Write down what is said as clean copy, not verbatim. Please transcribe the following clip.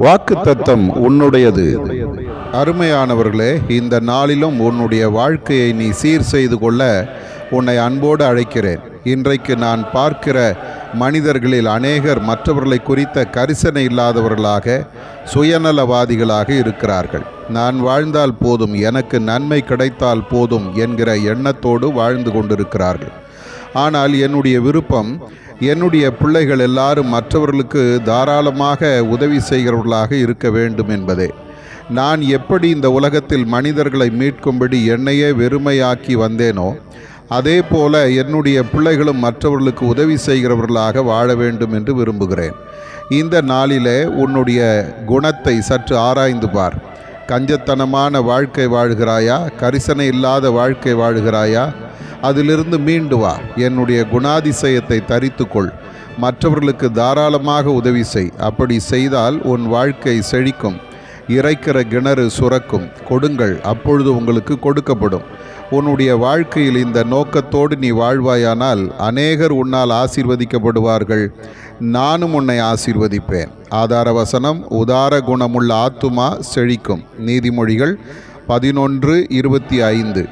வாக்குத்தத்தம் உன்னுடையது. அருமையானவர்களே, இந்த நாளிலும் உன்னுடைய வாழ்க்கையை நீ சீர் செய்து கொள்ள உன்னை அன்போடு அழைக்கிறேன். இன்றைக்கு நான் பார்க்கிற மனிதர்களில் அநேகர் மற்றவர்களை குறித்த கரிசனை இல்லாதவர்களாக, சுயநலவாதிகளாக இருக்கிறார்கள். நான் வாழ்ந்தால் போதும், எனக்கு நன்மை கிடைத்தால் போதும் என்கிற எண்ணத்தோடு வாழ்ந்து கொண்டிருக்கிறார்கள். ஆனால் என்னுடைய விருப்பம், என்னுடைய பிள்ளைகள் எல்லாரும் மற்றவர்களுக்கு தாராளமாக உதவி செய்கிறவர்களாக இருக்க வேண்டும் என்பதே. நான் எப்படி இந்த உலகத்தில் மனிதர்களை மீட்கும்படி என்னையே வெறுமையாக்கி வந்தேனோ, அதே போல என்னுடைய பிள்ளைகளும் மற்றவர்களுக்கு உதவி செய்கிறவர்களாக வாழ வேண்டும் என்று விரும்புகிறேன். இந்த நாளிலே உன்னுடைய குணத்தை சற்று ஆராய்ந்து பார். கஞ்சத்தனமான வாழ்க்கை வாழ்கிறாயா? கரிசனை இல்லாத வாழ்க்கை வாழ்கிறாயா? அதிலிருந்து மீண்டு வா. என்னுடைய குணாதிசயத்தை தரித்துக்கொள். மற்றவர்களுக்கு தாராளமாக உதவி செய். அப்படி செய்தால் உன் வாழ்க்கை செழிக்கும். இறைக்கிற கிணறு சுரக்கும். கொடுங்கள், அப்பொழுது உங்களுக்கு கொடுக்கப்படும். உன்னுடைய வாழ்க்கையில் இந்த நோக்கத்தோடு நீ வாழ்வாயானால் அநேகர் உன்னால் ஆசீர்வதிக்கப்படுவார்கள். நானும் உன்னை ஆசீர்வதிப்பேன். ஆதார வசனம், உதார குணமுள்ள ஆத்துமா செழிக்கும். நீதிமொழிகள் 11:25.